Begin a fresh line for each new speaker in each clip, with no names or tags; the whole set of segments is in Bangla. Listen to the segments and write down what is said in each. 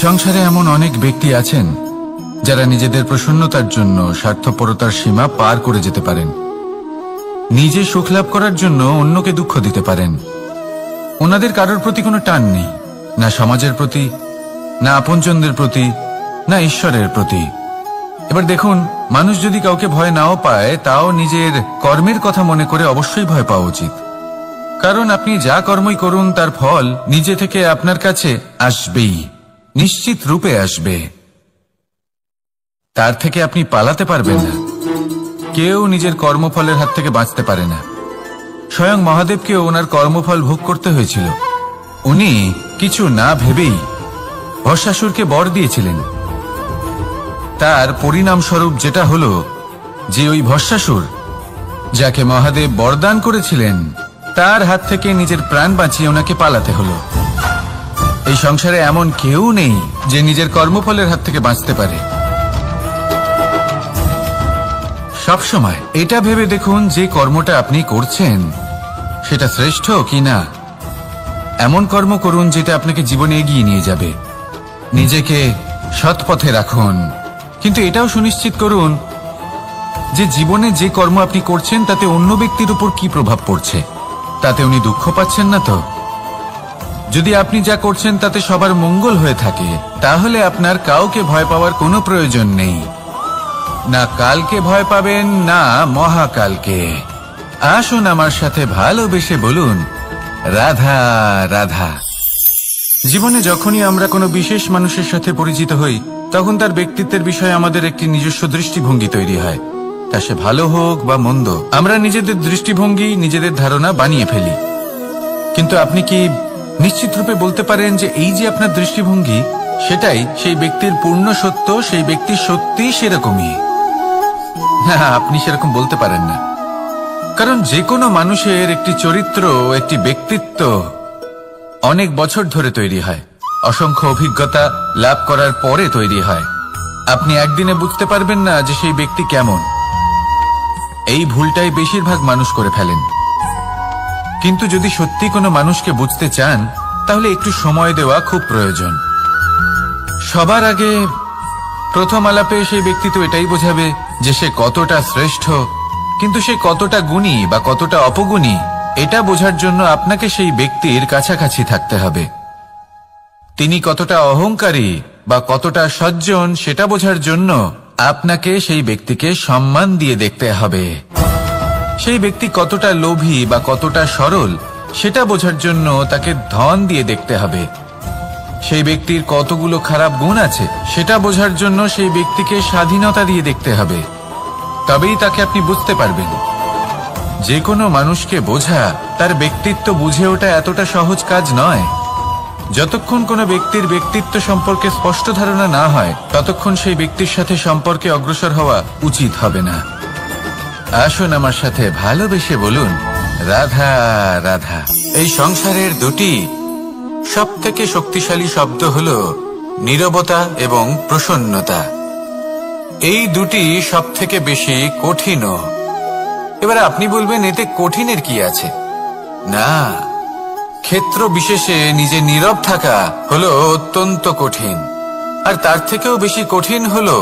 সংসারে এমন অনেক ব্যক্তি আছেন যারা নিজেদের প্রসন্নতার জন্য স্বার্থপরতার সীমা পার করে যেতে পারেন। নিজে সুখ লাভ করার জন্য অন্যকে দুঃখ দিতে পারেন। ওনাদের কারোর প্রতি কোনো টান নেই, না সমাজের প্রতি, না আপনজনদের প্রতি, না ঈশ্বরের প্রতি। এবার দেখুন, মানুষ যদি কাউকে ভয় নাও পায়, তাও নিজের কর্মের কথা মনে করে অবশ্যই ভয় পাওয়া উচিত। কারণ আপনি যা কর্মই করুন তার ফল নিজে থেকে আপনার কাছে আসবেই, নিশ্চিত রূপে আসবে। তার থেকে আপনি পালাতে পারবেন না। কেউ নিজের কর্মফলের হাত থেকে বাঁচতে পারে না। স্বয়ং মহাদেবকেও ওনার কর্মফল ভোগ করতে হয়েছিল। উনি কিছু না ভেবেই ভস্মাসুরকে বর দিয়েছিলেন। তার পরিণামস্বরূপ যেটা হলো যে ওই ভস্মাসুর, যাকে মহাদেব বরদান করেছিলেন, তার হাত থেকে নিজের প্রাণ বাঁচিয়ে ওনাকে পালাতে হলো। এই সংসারে এমন কেউ নেই যে নিজের কর্মফলের হাত থেকে বাঁচতে পারে। সবসময় এটা ভেবে দেখুন যে কর্মটা আপনি করছেন সেটা শ্রেষ্ঠ কি না। এমন কর্ম করুন যেটা আপনাকে জীবনে এগিয়ে নিয়ে যাবে। নিজেকে সৎ পথে রাখুন, কিন্তু এটাও সুনিশ্চিত করুন যে জীবনে যে কর্ম আপনি করছেন তাতে অন্য ব্যক্তির উপর কি প্রভাব পড়ছে, তাতে উনি দুঃখ পাচ্ছেন না তো। যদি আপনি যা করছেন তাতে সবার মঙ্গল হয়ে থাকে, তাহলে আপনার কাউকে ভয় পাওয়ার কোনো প্রয়োজন নেই। না কালকে ভয় পাবেন, না মহাকালকে। আসুন আমার সাথে ভালোবেসে বলুন, রাধা রাধা। জীবনে যখনই আমরা কোনো বিশেষ মানুষের সাথে পরিচিত হই, তখন তার ব্যক্তিত্বের বিষয়ে আমাদের একটি নিজস্ব দৃষ্টিভঙ্গি তৈরি হয়। তা সে ভালো হোক বা মন্দ, আমরা নিজেদের দৃষ্টিভঙ্গি, নিজেদের ধারণা বানিয়ে ফেলি। কিন্তু আপনি কি নিশ্চিত রূপে বলতে পারেন যে এই যে আপনার দৃষ্টিভঙ্গি, সেটাই সেই ব্যক্তির পূর্ণ সত্য, সেই ব্যক্তি সত্যি সেরকমই? না, আপনি সেরকম বলতে পারেন না। কারণ যে কোনো মানুষের একটি চরিত্র, একটি ব্যক্তিত্ব অনেক বছর ধরে তৈরি হয়, অসংখ্য অভিজ্ঞতা লাভ করার পরে তৈরি হয়। আপনি একদিনে বুঝতে পারবেন না যে সেই ব্যক্তি কেমন। এই ভুলটাই বেশিরভাগ মানুষ করে ফেলেন। কিন্তু যদি সত্যি কোনো মানুষকে বুঝতে চান, তাহলে একটু সময় দেওয়া খুব প্রয়োজন। সবার আগে প্রথম আলাপে সেই ব্যক্তি তো এটাই বোঝাবে যে সে কতটা শ্রেষ্ঠ, কিন্তু সে কতটা গুণী বা কতটা অপগুণী, এটা বোঝার জন্য আপনাকে সেই ব্যক্তির কাছাকাছি থাকতে হবে। তিনি কতটা অহংকারী বা কতটা সজ্জন, সেটা বোঝার জন্য আপনাকে সেই ব্যক্তিকে সম্মান দিয়ে দেখতে হবে। সেই ব্যক্তি কতটা লোভী বা কতটা সরল, সেটা বোঝার জন্য তাকে ধন দিয়ে দেখতে হবে। সেই ব্যক্তির কতগুলো খারাপ গুণ আছে, সেটা বোঝার জন্য সেই ব্যক্তিকে স্বাধীনতা দিয়ে দেখতে হবে। তবেই তাকে আপনি বুঝতে পারবেন। যে কোনো মানুষকে বোঝা, তার ব্যক্তিত্ব বুঝে ওঠা এতটা সহজ কাজ নয়। যতক্ষণ কোনো ব্যক্তির ব্যক্তিত্ব সম্পর্কে স্পষ্ট ধারণা না হয়, ততক্ষণ সেই ব্যক্তির সাথে সম্পর্কে অগ্রসর হওয়া উচিত হবে না। আসুন আমার সাথে ভালোবেসে বলুন, রাধা রাধা। এই সংসারের দুটি সবথেকে শক্তিশালী শব্দ হলো নীরবতা এবং প্রসন্নতা। এই দুটি সবথেকে বেশি কঠিনও। এবার আপনি বলবেন, এতে কঠিনের কি আছে? না, ক্ষেত্র বিশেষে নিজে নীরব থাকা হলো অত্যন্ত কঠিন। আর তার থেকেও বেশি কঠিন হলো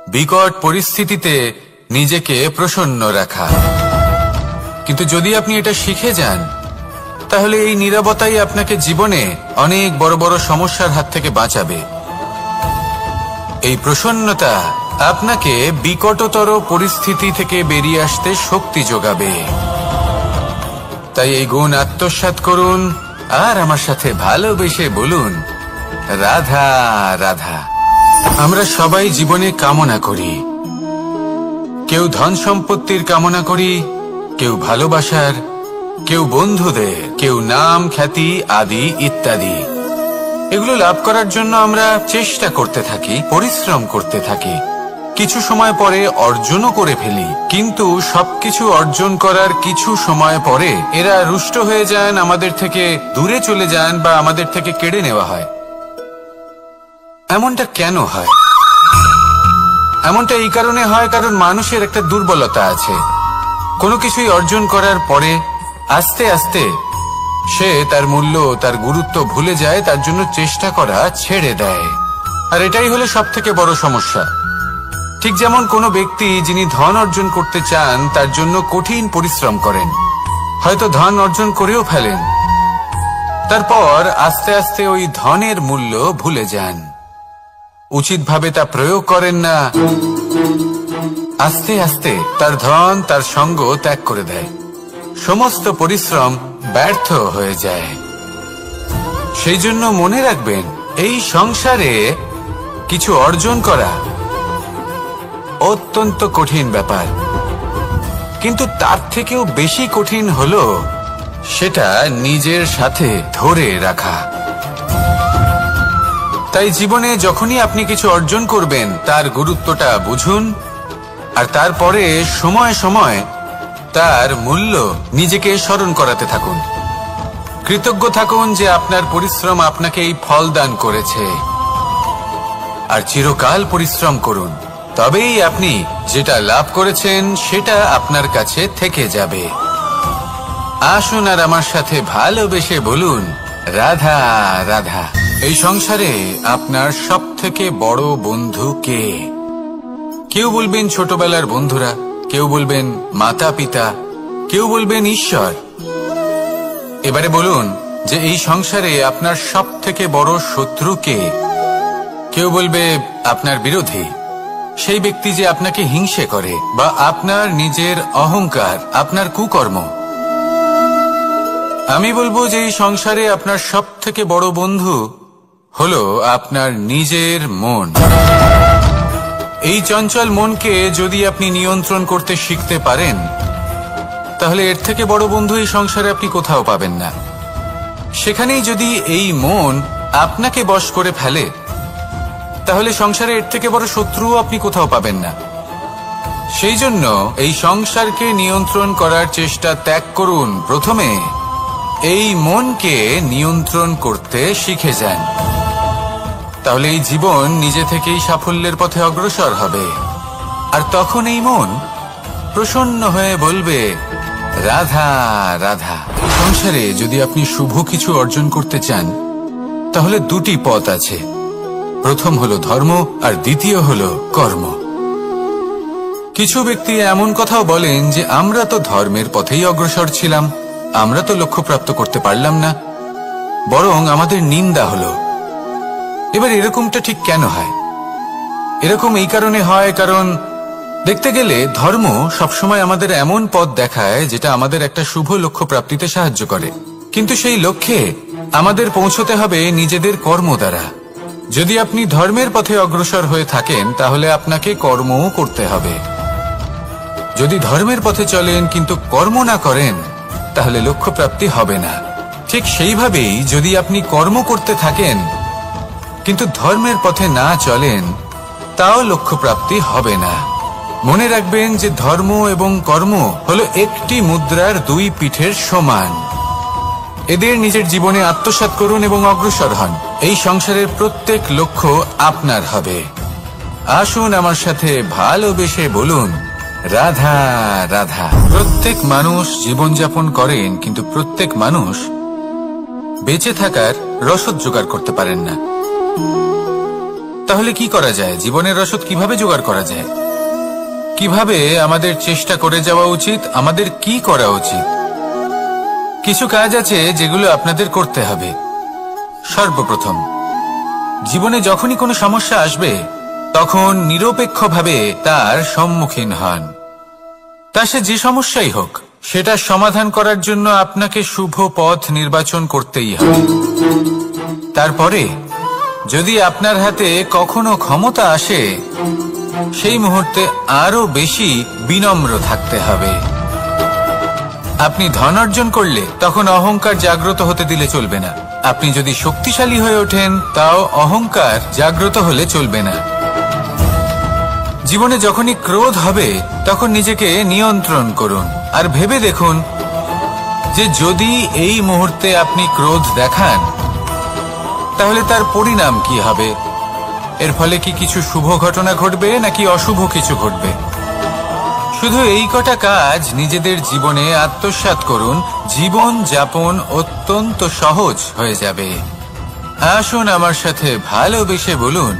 বিকট পরিস্থিতিতে নিজেকে প্রসন্ন রাখা। কিন্তু যদি আপনি এটা শিখে যান, তাহলে এই নীরবতাই আপনাকে জীবনে অনেক বড় বড় সমস্যার হাত থেকে বাঁচাবে। এই প্রসন্নতা আপনাকে বিকটতর পরিস্থিতি থেকে বেরিয়ে আসতে শক্তি যোগাবে। তাই এই গুণ আত্মসাৎ করুন আর আমার সাথে ভালোবেসে বলুন, রাধা রাধা। আমরা সবাই জীবনে কামনা করি। কেউ ধন সম্পত্তির কামনা করি, কেউ ভালোবাসার, কেউ বন্ধুদের, কেউ নাম খ্যাতি আদি ইত্যাদি। এগুলো লাভ করার জন্য আমরা চেষ্টা করতে থাকি, পরিশ্রম করতে থাকি। কিছু সময় পরে অর্জনও করে ফেলি, কিন্তু সবকিছু অর্জন করার কিছু সময় পরে এরা রুষ্ট হয়ে যান, আমাদের থেকে দূরে চলে যান বা আমাদের থেকে কেড়ে নেওয়া হয়। এমনটা কেন হয়? এমনটা এই কারণে হয় কারণ মানুষের একটা দুর্বলতা আছে। কোনো কিছুই অর্জন করার পরে আস্তে আস্তে সে তার মূল্য, তার গুরুত্ব ভুলে যায়, তার জন্য চেষ্টা করা ছেড়ে দেয়। আর এটাই হলো সবথেকে বড় সমস্যা। ঠিক যেমন কোনো ব্যক্তি যিনি ধন অর্জন করতে চান তার জন্য কঠিন পরিশ্রম করেন, হয়তো ধন অর্জন করেও ফেলেন, তারপর আস্তে আস্তে ওই ধনের মূল্য ভুলে যান, উচিতভাবে তা প্রয়োগ করেন না, আস্তে আস্তে তার ধন তার সঙ্গ ত্যাগ করে দেয়, সমস্ত পরিশ্রম ব্যর্থ হয়ে যায়। সেই জন্য মনে রাখবেন, এই সংসারে কিছু অর্জন করা অত্যন্ত কঠিন ব্যাপার, কিন্তু তার থেকেও বেশি কঠিন হলো সেটা নিজের সাথে ধরে রাখা। তাই জীবনে যখনই আপনি কিছু অর্জন করবেন তার গুরুত্বটা বুঝুন, আর তারপরে সময় সময় তার মূল্য নিজেকে স্মরণ করাতে থাকুন। কৃতজ্ঞ থাকুন যে আপনার পরিশ্রম আপনাকে এই ফল দান করেছে, আর চিরকাল পরিশ্রম করুন, তবেই আপনি যেটা লাভ করেছেন সেটা আপনার কাছে থেকে যাবে। আসুন আর আমার সাথে ভালোবেসে বলুন, রাধা রাধা। এই সংসারে আপনার সবথেকে বড় বন্ধু কে? কেউ বলবেন ছোটবেলার বন্ধুরা, কেউ বলবেন মাতা পিতা, কেউ বলবেন ঈশ্বর। এবারে বলুন যে এই সংসারে আপনার সবথেকে বড় শত্রু কে? কেউ বলবে আপনার বিরোধী, সেই ব্যক্তি যে আপনাকে হিংসে করে, বা আপনার নিজের অহংকার, আপনার কুকর্ম। আমি বলবো যে এই সংসারে আপনার সবথেকে বড় বন্ধু হলো আপনার নিজের মন। এই চঞ্চল মনকে যদি আপনি নিয়ন্ত্রণ করতে শিখতে পারেন, তাহলে এর থেকে বড় বন্ধু এই সংসারে আপনি কোথাও পাবেন না। সেখানেই যদি এই মন আপনাকে বশ করে ফেলে, তাহলে সংসারে এর থেকে বড় শত্রুও আপনি কোথাও পাবেন না। সেই জন্য এই সংসারকে নিয়ন্ত্রণ করার চেষ্টা ত্যাগ করুন। প্রথমে এই মনকে নিয়ন্ত্রণ করতে শিখে যান, তাহলে এই জীবন নিজে থেকেই সাফল্যের পথে অগ্রসর হবে। আর তখন এই মন প্রসন্ন হয়ে বলবে, রাধা রাধা। সংসারে যদি আপনি শুভ কিছু অর্জন করতে চান, তাহলে দুটি পথ আছে। প্রথম হলো ধর্ম, আর দ্বিতীয় হলো কর্ম। কিছু ব্যক্তি এমন কথাও বলেন যে আমরা তো ধর্মের পথেই অগ্রসর ছিলাম, আমরা তো লক্ষ্যপ্রাপ্ত করতে পারলাম না, বরং আমাদের নিন্দা হলো। এবার এরকমটা ঠিক কেন হয়? এরকম এই কারণে হয়, কারণ দেখতে গেলে ধর্ম সবসময় আমাদের এমন পথ দেখায় যেটা আমাদের একটা শুভ লক্ষ্য প্রাপ্তিতে সাহায্য করে, কিন্তু সেই লক্ষ্যে আমাদের পৌঁছতে হবে নিজেদের কর্ম দ্বারা। যদি আপনি ধর্মের পথে অগ্রসর হয়ে থাকেন, তাহলে আপনাকে কর্মও করতে হবে। যদি ধর্মের পথে চলেন কিন্তু কর্ম না করেন, তাহলে লক্ষ্য প্রাপ্তি হবে না। ঠিক সেইভাবেই যদি আপনি কর্ম করতে থাকেন কিন্তু ধর্মের পথে না চলেন, তাও লক্ষ্য প্রাপ্তি হবে না। মনে রাখবেন যে ধর্ম এবং কর্ম হলো একটি মুদ্রার দুই পিঠের সমান। এদের নিজের জীবনে আত্মসাৎ করুন এবং অগ্রসর হন। এই সংসারের প্রত্যেক লক্ষ্য আপনার হবে। আসুন আমার সাথে ভালোবেসে বলুন, রাধা রাধা। প্রত্যেক মানুষ জীবনযাপন করেন, কিন্তু প্রত্যেক মানুষ বেঁচে থাকার রসদ জোগাড় করতে পারেন না। তাহলে কি করা যায়? জীবনের রসদ কিভাবে জোগাড় করা যায়? কিভাবে আমাদের চেষ্টা করে যাওয়া উচিত? আমাদের কি করা উচিত? কিছু কাজ আছে যেগুলো আপনাদের করতে হবে। সর্বপ্রথম, জীবনে যখনই কোনো সমস্যা আসবে, তখন নিরপেক্ষভাবে তার সম্মুখীন হন। তা সে যে সমস্যাই হোক, সেটা সমাধান করার জন্য আপনাকে শুভ পথ নির্বাচন করতেই হবে। তারপরে যদি আপনার হাতে কখনো ক্ষমতা আসে, সেই মুহূর্তে আরো বেশি বিনম্র থাকতে হবে। আপনি ধন অর্জন করলে তখন অহংকার জাগ্রত হতে দিলে চলবে না। আপনি যদি শক্তিশালী হয়ে ওঠেন, তাও অহংকার জাগ্রত হলে চলবে না। জীবনে যখনই ক্রোধ হবে, তখন নিজেকে নিয়ন্ত্রণ করুন, আর ভেবে দেখুন যে যদি এই মুহূর্তে আপনি ক্রোধ দেখান, তাহলে তার পরিণাম কি হবে। এর ফলে কি কিছু শুভ ঘটনা ঘটবে নাকি অশুভ কিছু ঘটবে? শুধু এই কটা কাজ নিজেদের জীবনে আত্মসাৎ করুন, জীবন যাপন অত্যন্ত সহজ হয়ে যাবে। আসুন আমার সাথে ভালোবেসে বলুন,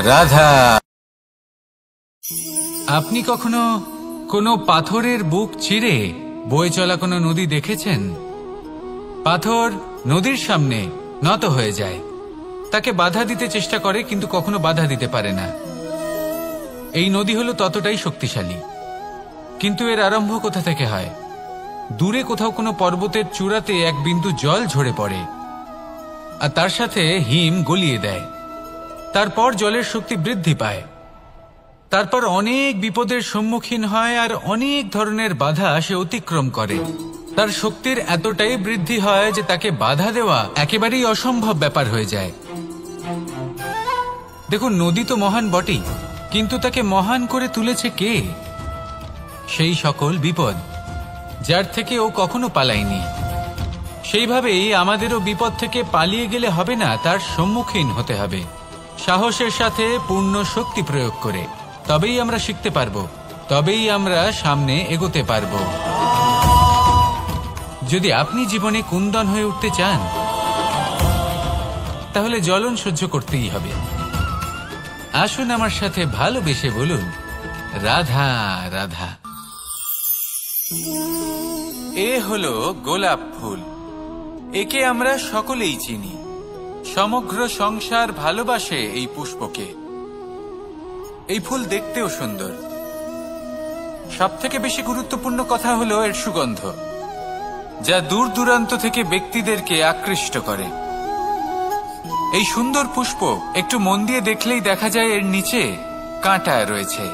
রাধা। আপনি কখনো কোনো পাথরের বুক চিরে বয়ে চলা কোনো নদী দেখেছেন? পাথর নদীর সামনে নত হয়ে যায়, তাকে বাধা দিতে চেষ্টা করে কিন্তু কখনো বাধা দিতে পারে না। এই নদী হলো ততটাই শক্তিশালী, কিন্তু এর আরম্ভ কোথা থেকে হয়? দূরে কোথাও কোনো পর্বতের চূড়াতে এক বিন্দু জল ঝরে পড়ে আর তার সাথে হিম গলিয়ে দেয়। তারপর জলের শক্তি বৃদ্ধি পায়, তারপর অনেক বিপদের সম্মুখীন হয় আর অনেক ধরনের বাধা সে অতিক্রম করে। তার শক্তির এতটাই বৃদ্ধি হয় যে তাকে বাধা দেওয়া একেবারেই অসম্ভব ব্যাপার হয়ে যায়। দেখুন, নদী তো মহান বটেই, কিন্তু তাকে মহান করে তুলেছে কে? সেই সকল বিপদ যার থেকে ও কখনো পালায়নি। সেইভাবেই আমাদেরও বিপদ থেকে পালিয়ে গেলে হবে না, তার সম্মুখীন হতে হবে সাহসের সাথে, পূর্ণ শক্তি প্রয়োগ করে। তবেই আমরা শিখতে পারবো, তবেই আমরা সামনে এগোতে পারবো। যদি আপনি জীবনে কুন্দন হয়ে উঠতে চান, তাহলে জ্বলন সহ্য করতেই হবে। আসুন আমার সাথে ভালোবেসে বলুন, রাধা রাধা। এ হলো গোলাপ ফুল। একে আমরা সকলেই চিনি। সমগ্র সংসার ভালোবাসে এই পুষ্পকে। এই ফুল দেখতেও সুন্দর। সবথেকে বেশি গুরুত্বপূর্ণ কথা হলো এর সুগন্ধ, যা দূর দূরান্ত থেকে ব্যক্তিদেরকে আকৃষ্ট করে। এই সুন্দর পুষ্প একটু মন দিয়ে দেখলেই দেখা যায় এর নিচে কাঁটা রয়েছে।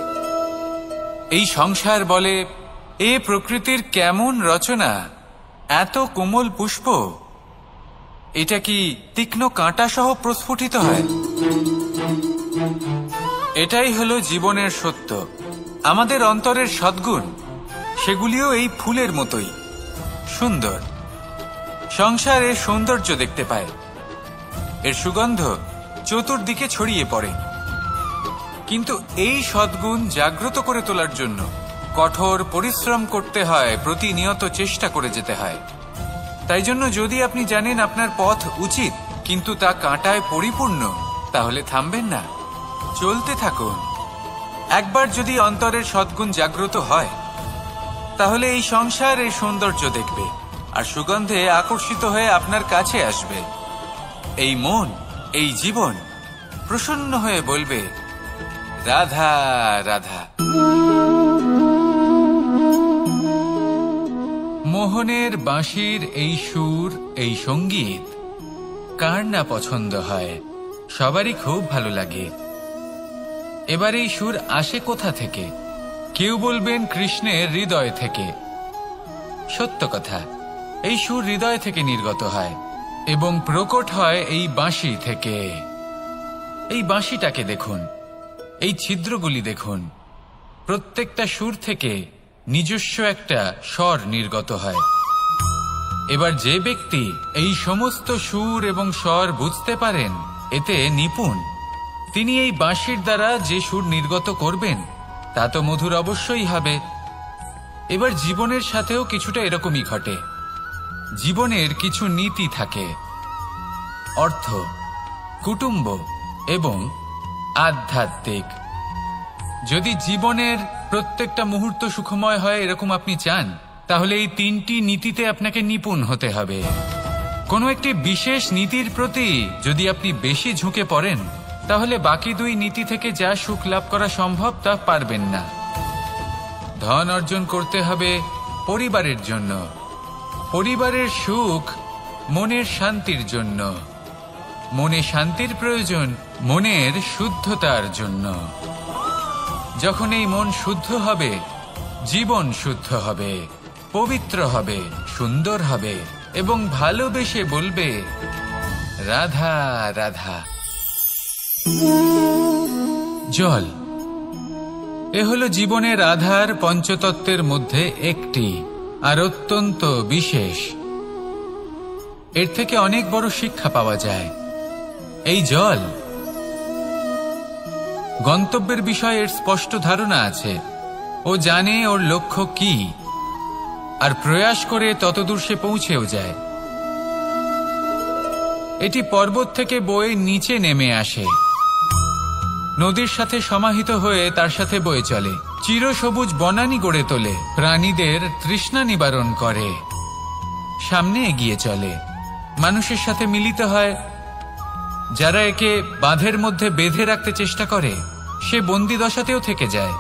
এই সংসার বলে, এ প্রকৃতির কেমন রচনা, এত কোমল পুষ্প, এটা কি তীক্ষ্ণ কাঁটা সহ প্রস্ফুটিত হয়? এটাই হলো জীবনের সত্য। আমাদের অন্তরের সদ্গুণ, সেগুলিও এই ফুলের মতোই সুন্দর। সংসার এর সৌন্দর্য দেখতে পায়, এর সুগন্ধ চতুর্দিকে ছড়িয়ে পড়ে। কিন্তু এই সদ্গুণ জাগ্রত করে তোলার জন্য কঠোর পরিশ্রম করতে হয়, প্রতিনিয়ত চেষ্টা করে যেতে হয়। তাই জন্য যদি আপনি জানেন আপনার পথ উচিত কিন্তু তা কাঁটায় পরিপূর্ণ, তাহলে থামবেন না, চলতে থাকুন। একবার যদি অন্তরের সদ্গুণ জাগ্রত হয়, তাহলে এই সংসার এর সৌন্দর্য দেখবে আর সুগন্ধে আকর্ষিত হয়ে আপনার কাছে আসবে। এই মন, এই জীবন প্রসন্ন হয়ে বলবে, রাধা রাধা। মোহনের বাঁশির এই সুর, এই সঙ্গীত কার না পছন্দ হয়? সবারই খুব ভালো লাগে। এবার এই সুর আসে কোথা থেকে? কেউ বলবেন কৃষ্ণের হৃদয় থেকে। সত্য কথা, এই সুর হৃদয় থেকে নির্গত হয় এবং প্রকট হয় এই বাঁশি থেকে। এই বাঁশিটাকে দেখুন, এই ছিদ্রগুলি দেখুন, প্রত্যেকটা সুর থেকে নিজস্ব একটা স্বর নির্গত হয়। এবার যে ব্যক্তি এই সমস্ত সুর এবং স্বর বুঝতে পারেন, এতে নিপুণ, তিনি এই বাঁশির দ্বারা যে সুর নির্গত করবেন তা তো মধুর অবশ্যই হবে। এবার জীবনের সাথেও কিছুটা এরকমই ঘটে। জীবনের কিছু নীতি থাকে, অর্থ, কুটুম্ব এবং আধ্যাত্মিক। যদি জীবনের প্রত্যেকটা মুহূর্ত সুখময় হয় এরকম আপনি চান, তাহলে এই তিনটি নীতিতে আপনাকে নিপুণ হতে হবে। কোনো একটি বিশেষ নীতির প্রতি যদি আপনি বেশি ঝুঁকে পড়েন, তাহলে বাকি দুই নীতি থেকে যা সুখ লাভ করা সম্ভব তা পারবেন না। ধন অর্জন করতে হবে পরিবারের জন্য, পরিবারের সুখ মনের শান্তির জন্য, মনে শান্তির প্রয়োজন মনের শুদ্ধতার জন্য। যখন এই মন শুদ্ধ হবে, জীবন শুদ্ধ হবে, পবিত্র হবে, সুন্দর হবে এবং ভালোবেসে বলবে, রাধা রাধা। জল, এ হলো জীবনের আধার, পঞ্চতত্ত্বের মধ্যে একটি আর অত্যন্ত বিশেষ। এর থেকে অনেক বড় শিক্ষা পাওয়া যায়। এই জল, গন্তব্যের বিষয়ে এর স্পষ্ট ধারণা আছে, ও জানে ওর লক্ষ্য কি, আর প্রয়াস করে ততদূর সে পৌঁছেও যায়। এটি পর্বত থেকে বয়ে নিচে নেমে আসে, নদীর সাথে সমাহিত হয়ে তার সাথে বয়ে চলে, চিরসবুজ বনানী গড়ে তোলে, প্রাণীদের তৃষ্ণা নিবারণ করে, সামনে এগিয়ে চলে, মানুষের সাথে মিলিত হয়। যারা একে বাঁধের মধ্যে বেঁধে রাখতে চেষ্টা করে সে বন্দি দশাতেও থেকে যায়,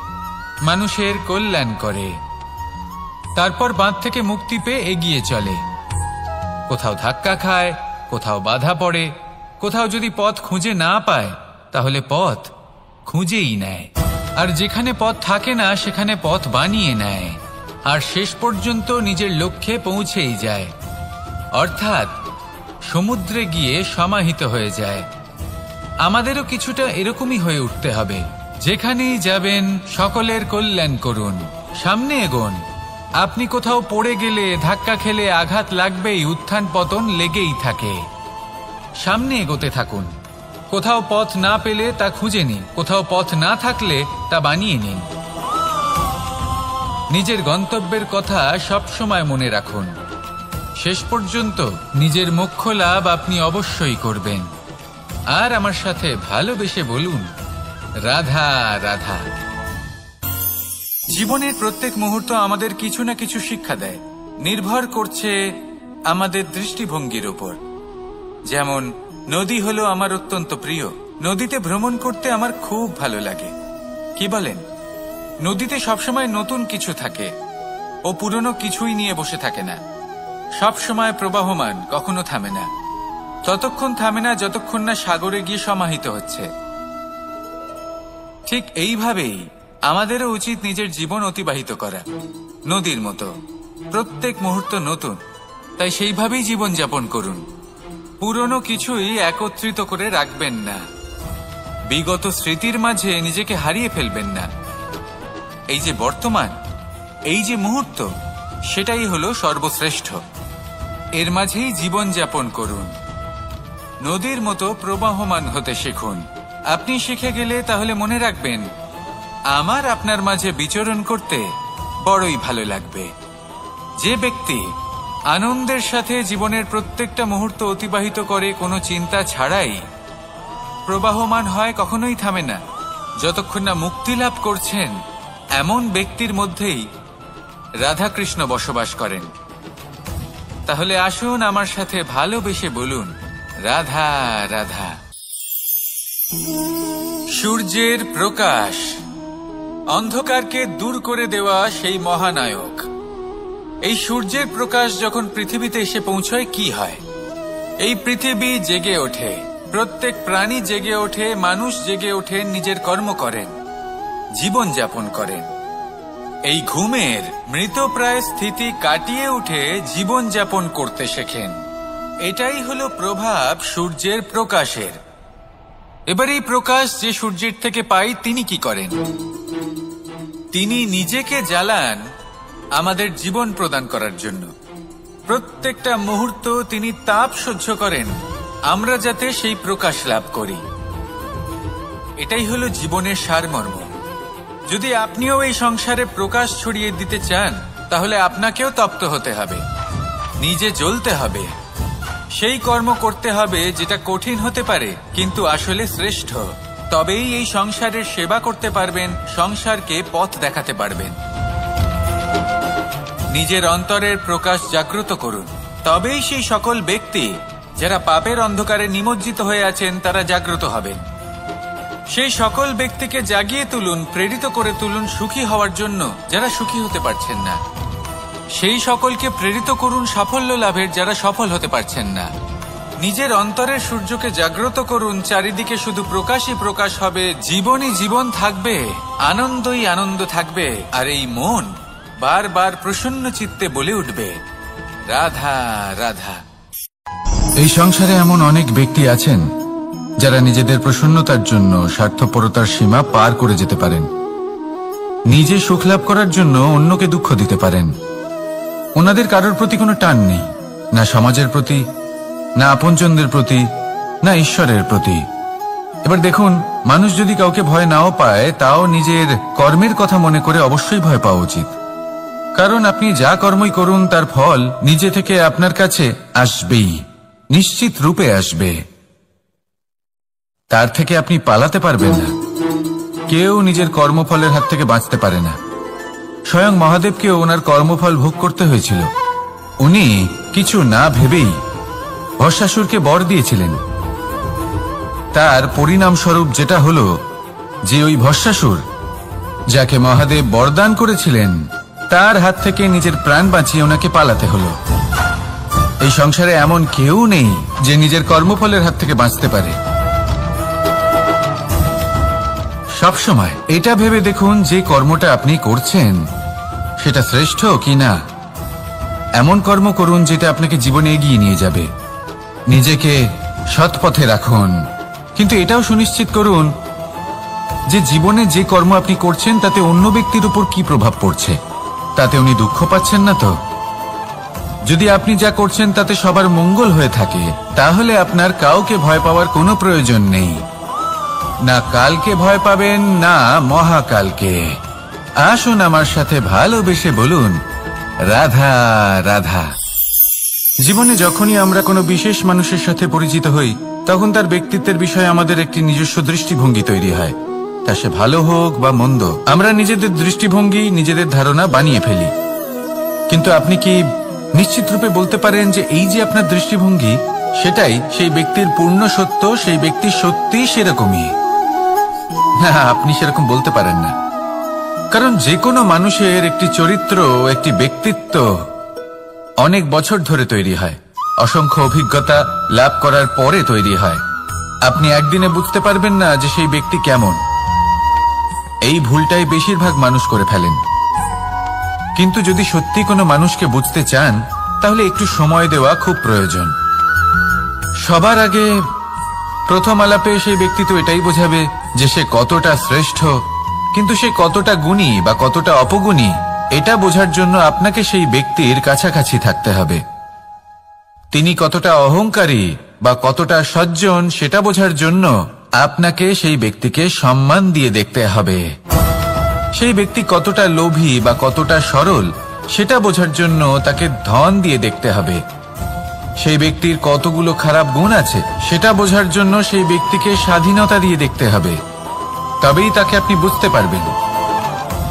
মানুষের কল্যাণ করে। তারপর বাঁধ থেকে মুক্তি পেয়ে এগিয়ে চলে, কোথাও ধাক্কা খায়, কোথাও বাধা পড়ে, কোথাও যদি পথ খুঁজে না পায় তাহলে পথ খুঁজেই নেয়, আর যেখানে পথ থাকে না সেখানে পথ বানিয়ে নেয়, আর শেষ পর্যন্ত নিজের লক্ষ্যে পৌঁছেই যায়, অর্থাৎ সমুদ্রে গিয়ে সমাহিত হয়ে যায়। আমাদেরও কিছুটা এরকমই হয়ে উঠতে হবে। যেখানেই যাবেন সকলের কল্যাণ করুন, সামনে এগোন। আপনি কোথাও পড়ে গেলে, ধাক্কা খেলে আঘাত লাগবেই, উত্থান পতন লেগেই থাকে। সামনে এগোতে থাকুন। কোথাও পথ না পেলে তা খুঁজে নিন, কোথাও পথ না থাকলে তা বানিয়ে নিন। নিজের গন্তব্যের কথা সবসময় মনে রাখুন। শেষ পর্যন্ত নিজের মোক্ষ লাভ আপনি অবশ্যই করবেন। আর আমার সাথে ভালোবেসে বলুন, রাধা রাধা। জীবনের প্রত্যেক মুহূর্ত আমাদের কিছু না কিছু শিক্ষা দেয়, নির্ভর করছে আমাদের দৃষ্টিভঙ্গির উপর। যেমন নদী হলো আমার অত্যন্ত প্রিয়, নদীতে ভ্রমণ করতে আমার খুব ভালো লাগে। কি বলেন? নদীতে সবসময় নতুন কিছু থাকে, ও পুরনো কিছুই নিয়ে বসে থাকে না, সবসময় প্রবাহমান, কখনো থামে না। ততক্ষণ থামে না যতক্ষণ না সাগরে গিয়ে সমাহিত হচ্ছে। ঠিক এইভাবেই আমাদেরও উচিত নিজের জীবন অতিবাহিত করা, নদীর মতো। প্রত্যেক মুহূর্ত নতুন, তাই সেইভাবেই জীবন যাপন করুন। পুরনো কিছুই একত্রিত করে রাখবেন না, বিগত স্মৃতির মাঝে নিজেকে হারিয়ে ফেলবেন না। এই যে বর্তমান, এই যে মুহূর্ত, সেটাই হলো সর্বশ্রেষ্ঠ। এর মাঝেই জীবন যাপন করুন, নদীর মতো প্রবাহমান হতে শিখুন। আপনি শিখে গেলে তাহলে মনে রাখবেন, আমার আপনার মাঝে বিচরণ করতে বড়ই ভালো লাগবে। যে ব্যক্তি আনন্দের সাথে জীবনের প্রত্যেকটা মুহূর্ত অতিবাহিত করে কোনো চিন্তা ছাড়াই, প্রবাহমান হয়, কখনোই থামে না, যতক্ষণ না মুক্তি লাভ করছেন, এমন ব্যক্তির মধ্যেই রাধাকৃষ্ণ বসবাস করেন। তাহলে আসুন আমার সাথে ভালোবেসে বলুন, রাধা রাধা। সূর্যের প্রকাশ, অন্ধকারকে দূর করে দেওয়া সেই মহানায়ক। এই সূর্যের প্রকাশ যখন পৃথিবীতে এসে পৌঁছয় কি হয়? এই পৃথিবী জেগে ওঠে, প্রত্যেক প্রাণী জেগে ওঠে, মানুষ জেগে ওঠে, নিজের কর্ম করেন, জীবন যাপন করেন। এই ঘুমের মৃতপ্রায় স্থিতি কাটিয়ে উঠে জীবন যাপন করতে শেখেন। এটাই হলো প্রভাব সূর্যের প্রকাশের। এবার এই প্রকাশ যে সূর্যের থেকে পাই, তিনি কি করেন? তিনি নিজেকে জ্বালান আমাদের জীবন প্রদান করার জন্য। প্রত্যেকটা মুহূর্ত তিনি তাপ সহ্য করেন, আমরা যাতে সেই প্রকাশ লাভ করি। এটাই হলো জীবনের সারমর্ম। যদি আপনিও এই সংসারে প্রকাশ ছড়িয়ে দিতে চান, তাহলে আপনাকেও তপ্ত হতে হবে, নিজে জ্বলতে হবে, সেই কর্ম করতে হবে যেটা কঠিন হতে পারে কিন্তু আসলে শ্রেষ্ঠ। তবেই এই সংসারের সেবা করতে পারবেন, সংসারকে পথ দেখাতে পারবেন। নিজের অন্তরের প্রকাশ জাগ্রত করুন, তবেই সেই সকল ব্যক্তি যারা পাপের অন্ধকারে নিমজ্জিত হয়ে আছেন তারা জাগ্রত হবেন। সেই সকল ব্যক্তিকে জাগিয়ে তুলুন, প্রেরিত করে তুলুন সুখী হওয়ার জন্য যারা সুখী হতে পারছেন না। সেই সকলকে প্রেরিত করুন সাফল্য লাভের যারা সফল হতে পারছেন না। নিজের অন্তরের সূর্যকে জাগ্রত করুন, চারিদিকে শুধু প্রকাশই প্রকাশ হবে, জীবনই জীবন থাকবে, আনন্দই আনন্দ থাকবে, আর এই মন বারবার প্রসন্ন চিত্তে বলে উঠবে, রাধা রাধা। এই সংসারে এমন অনেক ব্যক্তি আছেন যারা নিজেদের প্রসন্নতার জন্য স্বার্থপরতার সীমা পার করে যেতে পারেন, নিজে সুখ লাভ করার জন্য অন্যকে দুঃখ দিতে পারেন। ওনাদের কারোর প্রতি কোনো টান নেই, না সমাজের প্রতি, না আপনজনদের প্রতি, না ঈশ্বরের প্রতি। এবার দেখুন, মানুষ যদি কাউকে ভয় নাও পায়, তাও নিজের কর্মের কথা মনে করে অবশ্যই ভয় পাওয়া উচিত। কারণ আপনি যা কর্মই করুন তার ফল নিজে থেকে আপনার কাছে আসবেই, নিশ্চিত রূপে আসবে। তার থেকে আপনি পালাতে পারবেন না। কেউ নিজের কর্মফলের হাত থেকে বাঁচতে পারে না। স্বয়ং মহাদেবকেও ওনার কর্মফল ভোগ করতে হয়েছিল। উনি কিছু না ভেবেই ভস্মাসুরকে বর দিয়েছিলেন। তার পরিণামস্বরূপ যেটা হলো যে ওই ভস্মাসুর, যাকে মহাদেব বরদান করেছিলেন, তার হাত থেকে নিজের প্রাণ বাঁচিয়ে ওনাকে পালাতে হলো। এই সংসারে এমন কেউ নেই যে নিজের কর্মফলের হাত থেকে বাঁচতে পারে। সবসময় এটা ভেবে দেখুন যে কর্মটা আপনি করছেন সেটা শ্রেষ্ঠ কি না। এমন কর্ম করুন যেটা আপনাকে জীবনে এগিয়ে নিয়ে যাবে। নিজেকে সৎ পথে রাখুন, কিন্তু এটাও সুনিশ্চিত করুন যে জীবনে যে কর্ম আপনি করছেন তাতে অন্য ব্যক্তির উপর কি প্রভাব পড়ছে, তাতে উনি দুঃখ পাচ্ছেন না তো। যদি আপনি যা করছেন তাতে সবার মঙ্গল হয়ে থাকে, তাহলে আপনার কাউকে ভয় পাওয়ার কোনো প্রয়োজন নেই। না কালকে ভয় পাবেন, না মহাকালকে। আসুন আমার সাথে ভালোবেসে বলুন, রাধা রাধা। জীবনে যখনই আমরা কোনো বিশেষ মানুষের সাথে পরিচিত হই, তখন তার ব্যক্তিত্বের বিষয়ে আমাদের একটি নিজস্ব দৃষ্টিভঙ্গি তৈরি হয়। তা সে ভালো হোক বা মন্দ, আমরা নিজেদের দৃষ্টিভঙ্গি, নিজেদের ধারণা বানিয়ে ফেলি। কিন্তু আপনি কি নিশ্চিত রূপে বলতে পারেন যে এই যে আপনার দৃষ্টিভঙ্গি, সেটাই সেই ব্যক্তির পূর্ণ সত্য, সেই ব্যক্তি সত্যি সেরকমই? না, আপনি সেরকম বলতে পারেন না। কারণ যে কোনো মানুষের একটি চরিত্র, একটি ব্যক্তিত্ব অনেক বছর ধরে তৈরি হয়, অসংখ্য অভিজ্ঞতা লাভ করার পরে তৈরি হয়। আপনি একদিনে বুঝতে পারবেন না যে সেই ব্যক্তি কেমন। এই ভুলটাই বেশিরভাগ মানুষ করে ফেলেন। কিন্তু যদি সত্যি কোনো মানুষকে বুঝতে চান, তাহলে একটু সময় দেওয়া খুব প্রয়োজন। সবার আগে প্রথম আলাপে সেই ব্যক্তি তো এটাই বোঝাবে যে সে কতটা শ্রেষ্ঠ, কিন্তু সে কতটা গুণী বা কতটা অপগুণী, এটা বোঝার জন্য আপনাকে সেই ব্যক্তির কাছাকাছি থাকতে হবে। তিনি কতটা অহংকারী বা কতটা সজ্জন, সেটা বোঝার জন্য আপনাকে সেই ব্যক্তিকে সম্মান দিয়ে দেখতে হবে। সেই ব্যক্তি কতটা লোভী বা কতটা সরল, সেটা বোঝার জন্য তাকে ধন দিয়ে দেখতে হবে। সেই ব্যক্তির কতগুলো খারাপ গুণ আছে, সেটা বোঝার জন্য সেই ব্যক্তিকে স্বাধীনতা দিয়ে দেখতে হবে। তবেই তাকে আপনি বুঝতে পারবেন।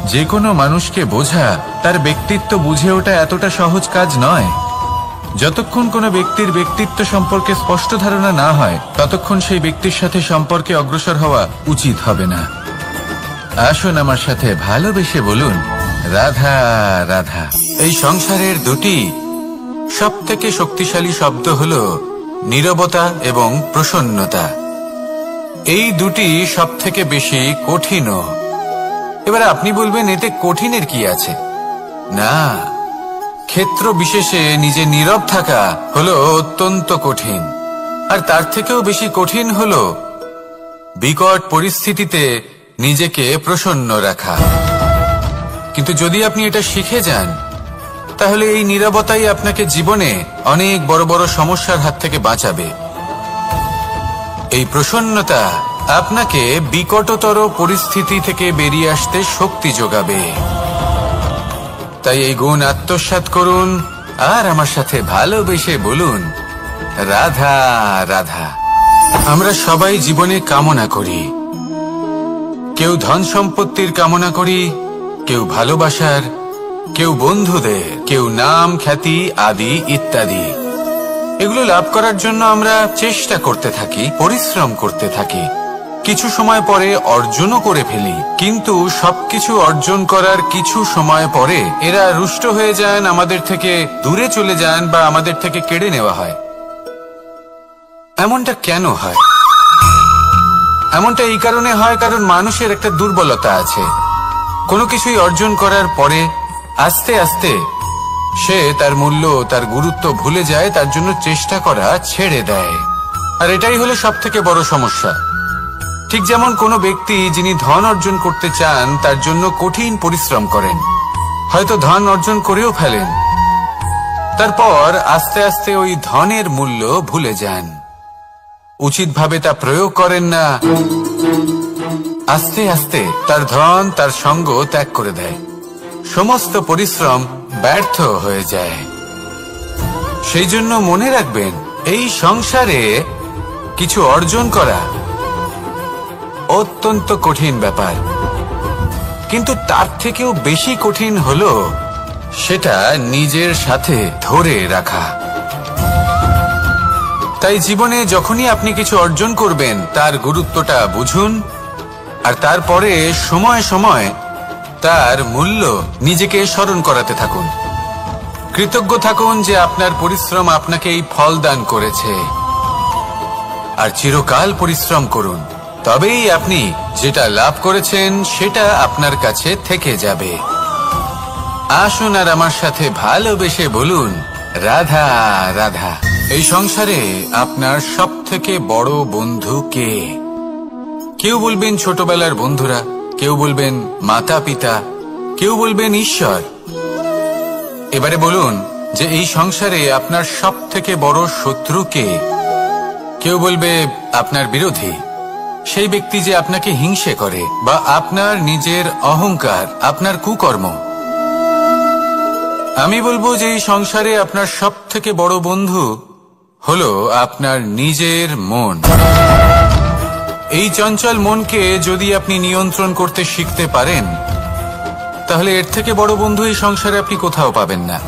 যে কোনো মানুষকে বোঝা, তার ব্যক্তিত্ব বুঝে ওঠা এতটা সহজ কাজ নয়। যতক্ষণ কোনো ব্যক্তির ব্যক্তিত্ব সম্পর্কে স্পষ্ট ধারণা না হয়, ততক্ষণ সেই ব্যক্তির সাথে সম্পর্কে অগ্রসর হওয়া উচিত হবে না। আসুন আমার সাথে ভালোবেসে বলুন, রাধা রাধা। এই সংসারের দুটি সবথেকে শক্তিশালী শব্দ হল নীরবতা এবং প্রসন্নতা। এই দুটি সবথেকে বেশি কঠিনও। এবার আপনি বলবেন, এতে কঠিনের কি আছে? না, ক্ষেত্র বিশেষে নিজে নীরব থাকা হলো অত্যন্ত কঠিন। আর তার থেকেও বেশি কঠিন হলো বিকট পরিস্থিতিতে নিজেকে প্রসন্ন রাখা। কিন্তু যদি আপনি এটা শিখে যান, তাহলে এই নীরবতাই আপনাকে জীবনে অনেক বড় বড় সমস্যার হাত থেকে বাঁচাবে। এই প্রসন্নতা আপনাকে বিকটতর পরিস্থিতি থেকে বেরিয়ে আসতে শক্তি যোগাবে। তাই এই গুণ আত্মসাৎ করুন আর আমার সাথে ভালোবেসে বলুন, রাধা রাধা। আমরা সবাই জীবনে কামনা করি। কেউ ধন সম্পত্তির কামনা করি, কেউ ভালোবাসার, কেউ বন্ধুদের, কেউ নাম খ্যাতি আদি ইত্যাদি। এগুলো লাভ করার জন্য আমরা চেষ্টা করতে থাকি, পরিশ্রম করতে থাকি। কিছু সময় পরে অর্জনও করে ফেলি, কিন্তু সবকিছু অর্জন করার কিছু সময় পরে এরা রুষ্ট হয়ে যান, আমাদের থেকে দূরে চলে যান বা আমাদের থেকে কেড়ে নেওয়া হয়। এমনটা কেন হয়? এমনটা এই কারণে হয় কারণ মানুষের একটা দুর্বলতা আছে। কোনো কিছুই অর্জন করার পরে আস্তে আস্তে সে তার মূল্য, তার গুরুত্ব ভুলে যায়, তার জন্য চেষ্টা করা ছেড়ে দেয়। আর এটাই হলো সবথেকে বড় সমস্যা। ঠিক যেমন কোনো ব্যক্তি যিনি ধন অর্জন করতে চান, তার জন্য কঠিন পরিশ্রম করেন, হয়তো ধন অর্জন করেও ফেলেন, তারপর আস্তে আস্তে ওই ধনের মূল্য ভুলে যান। উচিতভাবে তা প্রয়োগ করেন না, আস্তে আস্তে তার ধন তার সঙ্গ ত্যাগ করে দেয়। সমস্ত পরিশ্রম ব্যর্থ হয়ে যায়। সেই জন্য মনে রাখবেন, এই সংসারে কিছু অর্জন করা অত্যন্ত কঠিন ব্যাপার, কিন্তু তার থেকেও বেশি কঠিন হলো সেটা নিজের সাথে ধরে রাখা। তাই জীবনে যখনই আপনি কিছু অর্জন করবেন তার গুরুত্বটা বুঝুন, আর তারপরে সময় সময় তার মূল্য নিজেকে স্মরণ করাতে থাকুন। কৃতজ্ঞ থাকুন যে আপনার পরিশ্রম আপনাকে এই ফল দান করেছে, আর চিরকাল পরিশ্রম করুন। তবেই আপনি যেটা লাভ করেছেন সেটা আপনার কাছে থেকে যাবে। আসুন আর আমার সাথে ভালোবেসে বলুন, রাধা রাধা। এই সংসারে আপনার সবথেকে বড় বন্ধু কে? কেউ বলবেন ছোটবেলার বন্ধুরা, কেউ বলবেন মাতা পিতা, কেউ বলবেন ঈশ্বর। এবারে বলুন যে এই সংসারে আপনার সবথেকে বড় শত্রু কে? কেউ বলবে আপনার বিরোধী, সেই ব্যক্তি যে আপনাকে হিংসে করে, বা আপনার নিজের অহংকার, আপনার কুকর্ম। আমি বলবো যে এই সংসারে আপনার সবথেকে বড় বন্ধু হলো আপনার নিজের মন। এই চঞ্চল মনকে যদি আপনি নিয়ন্ত্রণ করতে শিখতে পারেন, তাহলে এর থেকে বড় বন্ধু এই সংসারে আপনি কোথাও পাবেন না।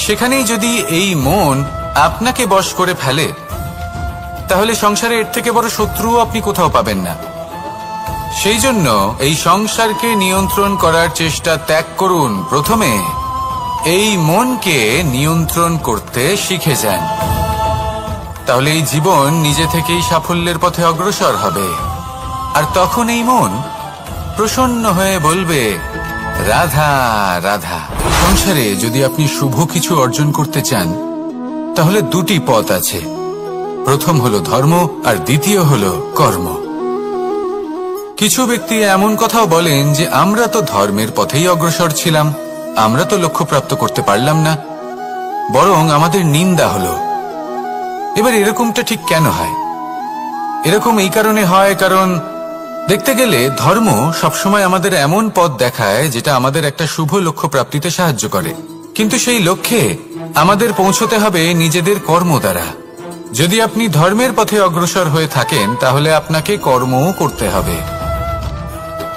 সেখানেই যদি এই মন আপনাকে বশ করে ফেলে, তাহলে সংসারে এর থেকে বড় শত্রুও আপনি কোথাও পাবেন না। সেই জন্য এই সংসারকে নিয়ন্ত্রণ করার চেষ্টা ত্যাগ করুন। প্রথমে এই মনকে নিয়ন্ত্রণ করতে শিখে যান, তাহলে এই জীবন নিজে থেকেই সাফল্যের পথে অগ্রসর হবে। আর তখন এই মন প্রসন্ন হয়ে বলবে, রাধা রাধা। সংসারে যদি আপনি শুভ কিছু অর্জন করতে চান, তাহলে দুটি পথ আছে। প্রথম হলো ধর্ম, আর দ্বিতীয় হলো কর্ম। কিছু ব্যক্তি এমন কথাও বলেন যে আমরা তো ধর্মের পথেই অগ্রসর ছিলাম, আমরা তো লক্ষ্য প্রাপ্ত করতে পারলাম না, বরং আমাদের নিন্দা হলো। এবার এরকমটা ঠিক কেন হয়? এরকম এই কারণে হয়, কারণ দেখতে গেলে ধর্ম সবসময় আমাদের এমন পথ দেখায় যেটা আমাদের একটা শুভ লক্ষ্য প্রাপ্তিতে সাহায্য করে, কিন্তু সেই লক্ষ্যে আমাদের পৌঁছতে হবে নিজেদের কর্ম দ্বারা। যদি আপনি ধর্মের পথে অগ্রসর হয়ে থাকেন, তাহলে আপনাকে কর্মও করতে হবে।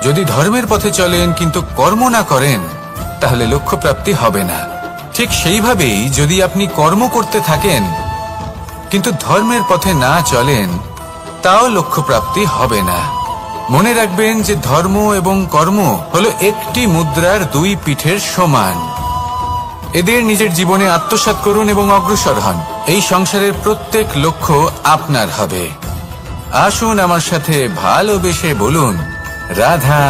যদি ধর্মের পথে চলেন কিন্তু কর্ম না করেন, তাহলে লক্ষ্য প্রাপ্তি হবে না। ঠিক সেইভাবেই যদি আপনি কর্ম করতে থাকেন কিন্তু ধর্মের পথে না চলেন, তাও লক্ষ্য প্রাপ্তি হবে না। মনে রাখবেন যে ধর্ম এবং কর্ম হলো একটি মুদ্রার দুই পিঠের সমান। এদের নিজের জীবনে আত্মসাৎ করুন এবং অগ্রসর হন। এই সংসারের প্রত্যেক লক্ষ্য আপনার হবে। আসুন আমার সাথে ভালোবেসে বলুন, রাধা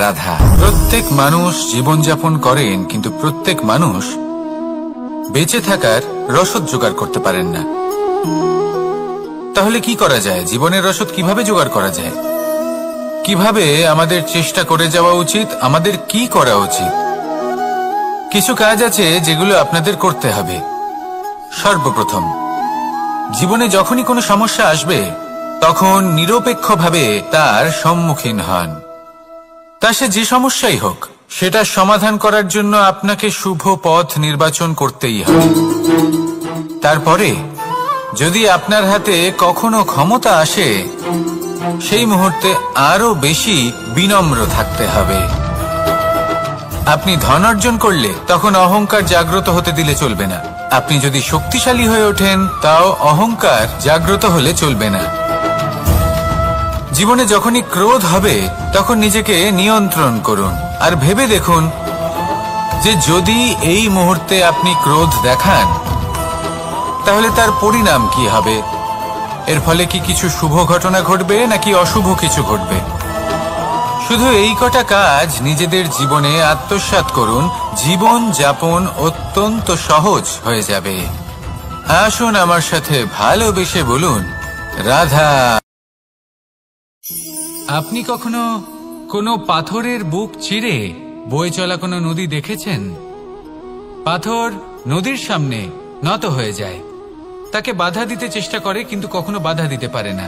রাধা। প্রত্যেক মানুষ জীবনযাপন করেন, কিন্তু প্রত্যেক মানুষ বেঁচে থাকার রসদ জোগাড় করতে পারেন না। তাহলে কি করা যায়? জীবনের রসদ কিভাবে জোগাড় করা যায়? কিভাবে আমাদের চেষ্টা করে যাওয়া উচিত? আমাদের কি করা উচিত? কিছু কাজ আছে যেগুলো আপনাদের করতে হবে। সর্বপ্রথম, জীবনে যখনই কোনো সমস্যা আসবে, তখন নিরপেক্ষভাবে তার সম্মুখীন হন। তা সে যে সমস্যাই হোক, সেটা সমাধান করার জন্য আপনাকে শুভ পথ নির্বাচন করতেই হবে। তারপরে যদি আপনার হাতে কখনো ক্ষমতা আসে, সেই মুহূর্তে আরো বেশি বিনম্র থাকতে হবে। আপনি ধন অর্জন করলে তখন অহংকার জাগ্রত হতে দিলে চলবে না। আপনি যদি শক্তিশালী হয়ে ওঠেন, তাও অহংকার জাগ্রত হলে চলবে না। জীবনে যখনই ক্রোধ হবে, তখন নিজেকে নিয়ন্ত্রণ করুন, আর ভেবে দেখুন যে যদি এই মুহূর্তে আপনি ক্রোধ দেখান, তাহলে তার পরিণাম কি হবে। এর ফলে কি কিছু শুভ ঘটনা ঘটবে নাকি অশুভ কিছু ঘটবে? শুধু এই কটা কাজ নিজেদের জীবনে আত্মসাৎ করুন, জীবন যাপন অত্যন্ত সহজ হয়ে যাবে। আসুন আমার সাথে ভালোবেসে বলুন, রাধা। আপনি কখনো কোনো পাথরের বুক চিরে বয়ে চলা কোনো নদী দেখেছেন? পাথর নদীর সামনে নত হয়ে যায়, তাকে বাধা দিতে চেষ্টা করে কিন্তু কখনো বাধা দিতে পারে না।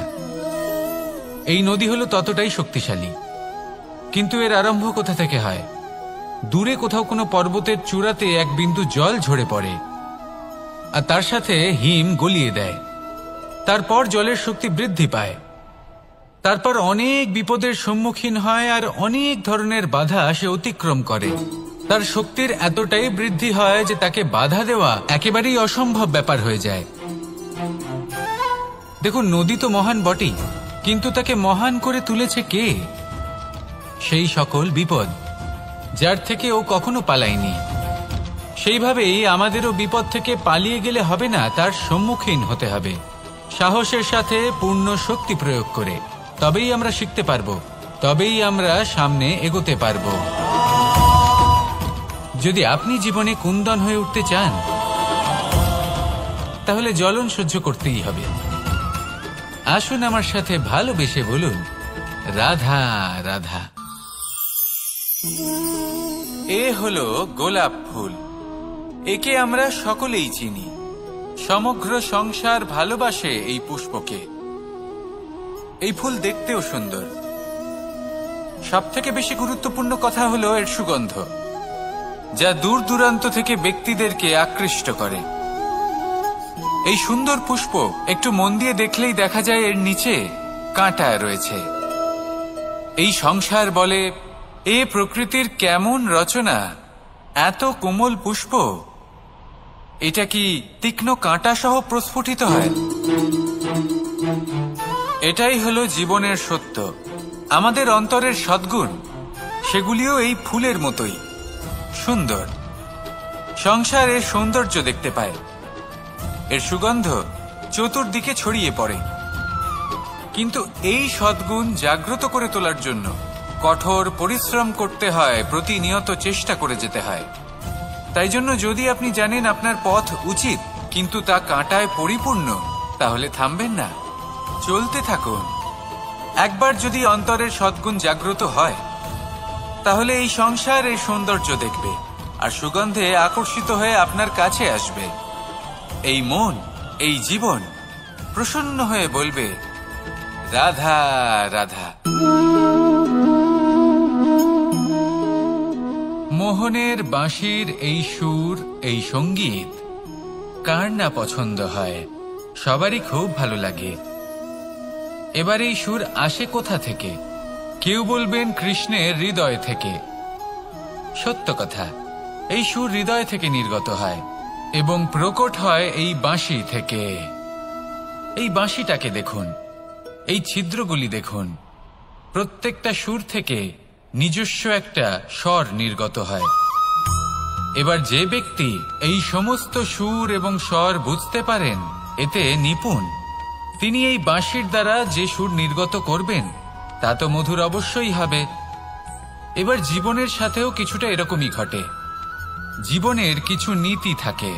এই নদী হলো ততটাই শক্তিশালী, কিন্তু এর আরম্ভ কোথা থেকে হয়? দূরে কোথাও কোনো পর্বতের চূড়াতে এক বিন্দু জল ঝরে পড়ে আর তার সাথে হিম গলিয়ে দেয়। তারপর জলের শক্তি বৃদ্ধি পায়, তারপর অনেক বিপদের সম্মুখীন হয় আর অনেক ধরনের বাধা সে অতিক্রম করে। তার শক্তির এতটাই বৃদ্ধি হয় যে তাকে বাধা দেওয়া একেবারেই অসম্ভব ব্যাপার হয়ে যায়। দেখুন, নদী তো মহান বটেই, কিন্তু তাকে মহান করে তুলেছে কে? সেই সকল বিপদ যার থেকে ও কখনো পালায়নি। সেইভাবেই আমাদেরও বিপদ থেকে পালিয়ে গেলে হবে না, তার সম্মুখীন হতে হবে সাহসের সাথে, পূর্ণ শক্তি প্রয়োগ করে। তবেই আমরা শিখতে পারবো, তবেই আমরা সামনে এগোতে পারবো। যদি আপনি জীবনে কুন্দন হয়ে উঠতে চান, তাহলে জ্বলন সহ্য করতেই হবে। আসুন আমার সাথে ভালোবেসে বলুন, রাধা রাধা। এ হলো গোলাপ ফুল। একে আমরা সকলেই চিনি। সমগ্র সংসার ভালোবাসে এই পুষ্পকে। এই ফুল দেখতেও সুন্দর। সবথেকে বেশি গুরুত্বপূর্ণ কথা হলো এর সুগন্ধ, যা দূর দূরান্ত থেকে ব্যক্তিদেরকে আকৃষ্ট করে। এই সুন্দর পুষ্প একটু মন দিয়ে দেখলেই দেখা যায় এর নিচে কাঁটা রয়েছে। এই সংসার বলে, এ প্রকৃতির কেমন রচনা, এত কোমল পুষ্প, এটা কি তীক্ষ্ণ কাঁটা সহ প্রস্ফুটিত হয়? এটাই হলো জীবনের সত্য। আমাদের অন্তরের সদ্গুণ, সেগুলিও এই ফুলের মতোই সুন্দর। সংসার এর সৌন্দর্য দেখতে পায়, এর সুগন্ধ চতুর্দিকে ছড়িয়ে পড়ে। কিন্তু এই সদ্গুণ জাগ্রত করে তোলার জন্য কঠোর পরিশ্রম করতে হয়, প্রতিনিয়ত চেষ্টা করে যেতে হয়। তাই জন্য যদি আপনি জানেন আপনার পথ উচিত কিন্তু তা কাঁটায় পরিপূর্ণ, তাহলে থামবেন না, চলতে থাকুন। একবার যদি অন্তরের সদ্গুণ জাগ্রত হয়, তাহলে এই সংসার এর সৌন্দর্য দেখবে আর সুগন্ধে আকর্ষিত হয়ে আপনার কাছে আসবে। এই মন, এই জীবন প্রসন্ন হয়ে বলবে, রাধা রাধা। মোহনের বাঁশির এই সুর, এই সঙ্গীত কার না পছন্দ হয়? সবারই খুব ভালো লাগে। এবার এই সুর আসে কোথা থেকে? কেউ বলবেন কৃষ্ণের হৃদয় থেকে। সত্য কথা, এই সুর হৃদয় থেকে নির্গত হয় এবং প্রকট হয় এই বাঁশি থেকে। এই বাঁশিটাকে দেখুন, এই ছিদ্রগুলি দেখুন, প্রত্যেকটা সুর থেকে নিজস্ব একটা স্বর নির্গত হয়। এবার যে ব্যক্তি এই সমস্ত সুর এবং স্বর বুঝতে পারেন, এতে নিপুণ, তিনি এই বাঁশির দ্বারা যে সুর নির্গত করবেন তা তো মধুর অবশ্যই হবে। এবার জীবনের সাথেও কিছুটা এরকমই ঘটে। জীবনের কিছু নীতি থাকে,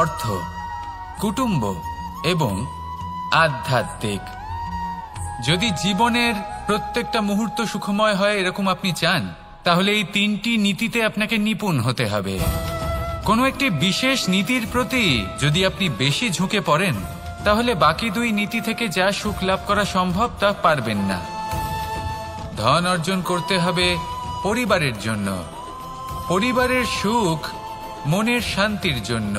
অর্থ, কুটুম্ব এবং আধ্যাত্মিক। যদি জীবনের প্রত্যেকটা মুহূর্ত সুখময় হয় এরকম আপনি চান, তাহলে এই তিনটি নীতিতে আপনাকে নিপুণ হতে হবে। কোনো একটি বিশেষ নীতির প্রতি যদি আপনি বেশি ঝুঁকে পড়েন, তাহলে বাকি দুই নীতি থেকে যা সুখ লাভ করা সম্ভব তা পারবেন না। ধন অর্জন করতে হবে পরিবারের জন্য, পরিবারের সুখ মনের শান্তির জন্য,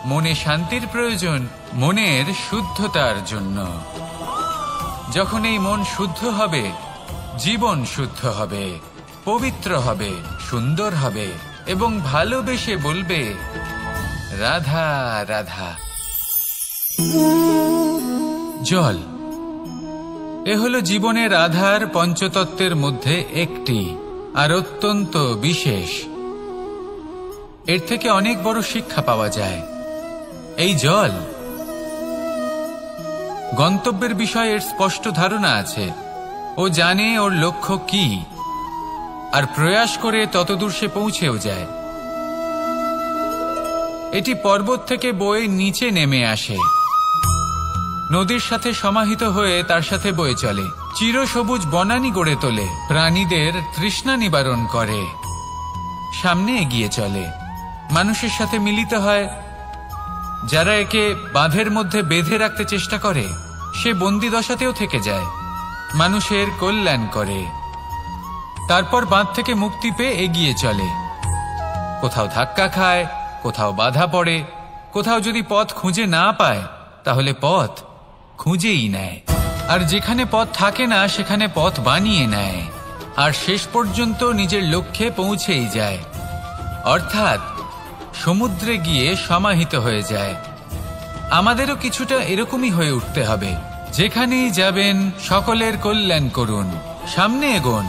মনে শান্তির প্রয়োজন মনের শুদ্ধতার জন্য। যখন এই মন শুদ্ধ হবে, জীবন শুদ্ধ হবে, পবিত্র হবে, সুন্দর হবে এবং ভালোবেসে বলবে, রাধা রাধা। জল, এ হলো জীবনের আধার পঞ্চতত্ত্বের মধ্যে একটি, আর অত্যন্ত বিশেষ। এর থেকে অনেক বড় শিক্ষা পাওয়া যায়। এই জল, গন্তব্যের বিষয়ে এর স্পষ্ট ধারণা আছে। ও জানে ওর লক্ষ্য কি, আর প্রয়াস করে ততদূর সে পৌঁছেও যায়। এটি পর্বত থেকে বয়ে নিচে নেমে আসে, নদীর সাথে সমাহিত হয়ে তার সাথে বয়ে চলে, চিরসবুজ বনানী গড়ে তোলে, প্রাণীদের তৃষ্ণা নিবারণ করে, সামনে এগিয়ে চলে, মানুষের সাথে মিলিত হয়, যারা একে বাঁধের মধ্যে বেঁধে রাখতে চেষ্টা করে সে বন্দি দশাতেও থেকে যায়, মানুষের কল্যাণ করে, তারপর বাঁধ থেকে মুক্তি পেয়ে এগিয়ে চলে। কোথাও ধাক্কা খায়, কোথাও বাধা পড়ে, কোথাও যদি পথ খুঁজে না পায় তাহলে পথ খুঁজেই নেয়, আর যেখানে পথ থাকে না সেখানে পথ বানিয়ে নেয়, আর শেষ পর্যন্ত নিজের লক্ষ্যে পৌঁছেই যায়, অর্থাৎ সমুদ্রে গিয়ে সমাহিত হয়ে যায়। আমাদেরও কিছুটা এরকমই হয়ে উঠতে হবে। যেখানেই যাবেন সকলের কল্যাণ করুন, সামনে এগোন।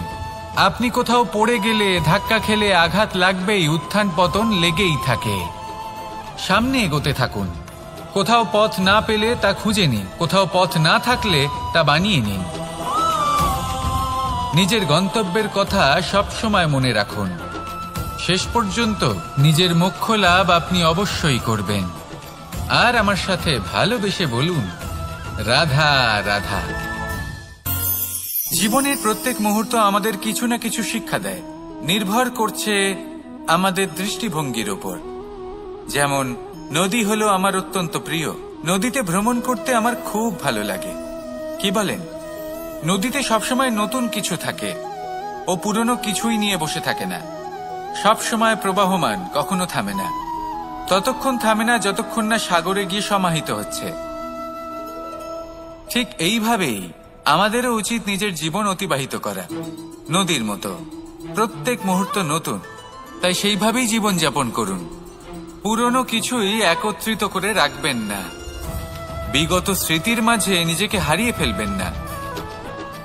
আপনি কোথাও পড়ে গেলে, ধাক্কা খেলে আঘাত লাগবেই, উত্থান পতন লেগেই থাকে। সামনে এগোতে থাকুন। কোথাও পথ না পেলে তা খুঁজে নিন, কোথাও পথ না থাকলে তা বানিয়ে নিন। নিজের গন্তব্যের কথা সবসময় মনে রাখুন। শেষ পর্যন্ত নিজের মোক্ষ লাভ আপনি অবশ্যই করবেন। আর আমার সাথে ভালোবেসে বলুন, রাধা রাধা। জীবনের প্রত্যেক মুহূর্ত আমাদের কিছু না কিছু শিক্ষা দেয়, নির্ভর করছে আমাদের দৃষ্টিভঙ্গির ওপর। যেমন নদী হলো আমার অত্যন্ত প্রিয়, নদীতে ভ্রমণ করতে আমার খুব ভালো লাগে। কি বলেন? নদীতে সবসময় নতুন কিছু থাকে, ও পুরনো কিছুই নিয়ে বসে থাকে না, সবসময় প্রবাহমান, কখনো থামে না। ততক্ষণ থামে না যতক্ষণ না সাগরে গিয়ে সমাহিত হচ্ছে। ঠিক এইভাবেই আমাদেরও উচিত নিজের জীবন অতিবাহিত করা, নদীর মতো। প্রত্যেক মুহূর্ত নতুন, তাই সেইভাবেই জীবন যাপন করুন। পুরনো কিছুই একত্রিত করে রাখবেন না, বিগত স্মৃতির মাঝে নিজেকে হারিয়ে ফেলবেন না।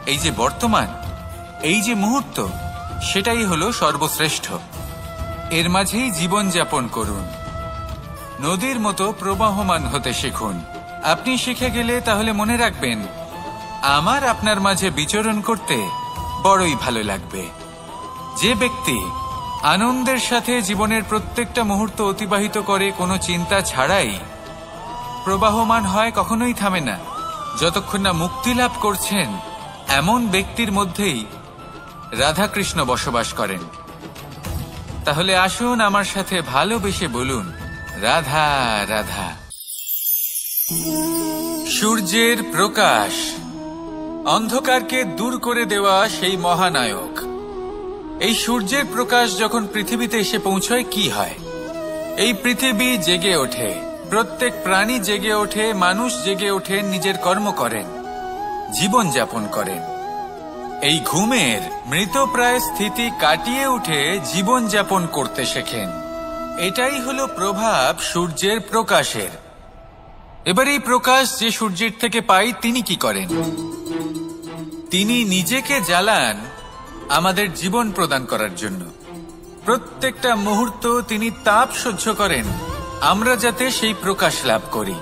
এই যে বর্তমান, এই যে মুহূর্ত, সেটাই হলো সর্বশ্রেষ্ঠ। এর মাঝেই জীবন যাপন করুন, নদীর মতো প্রবাহমান হতে শিখুন। আপনি শিখে গেলে তাহলে মনে রাখবেন, আমার আপনার মাঝে বিচরণ করতে বড়ই ভালো লাগবে। যে ব্যক্তি আনন্দের সাথে জীবনের প্রত্যেকটা মুহূর্ত অতিবাহিত করে কোনো চিন্তা ছাড়াই, প্রবাহমান হয়, কখনোই থামে না, যতক্ষণ না মুক্তি লাভ করছেন, এমন ব্যক্তির মধ্যেই রাধাকৃষ্ণ বসবাস করেন। তাহলে আসুন আমার সাথে ভালোবেসে বলুন, রাধা রাধা। সূর্যের প্রকাশ, অন্ধকারকে দূর করে দেওয়া সেই মহানায়ক। এই সূর্যের প্রকাশ যখন পৃথিবীতে এসে পৌঁছয় কি হয়? এই পৃথিবী জেগে ওঠে, প্রত্যেক প্রাণী জেগে ওঠে, মানুষ জেগে ওঠে, নিজের কর্ম করেন, জীবন যাপন করেন। এই ঘুমের মৃতপ্রায় স্থিতি কাটিয়ে উঠে জীবন যাপন করতে শেখেন। এটাই হলো প্রভাব সূর্যের প্রকাশের। এবার এই প্রকাশ যে সূর্যের থেকে পাই, তিনি কি করেন? তিনি নিজেকে জ্বালান আমাদের জীবন প্রদান করার জন্য। প্রত্যেকটা মুহূর্ত তিনি তাপ সহ্য করেন, আমরা যাতে সেই প্রকাশ লাভ করি।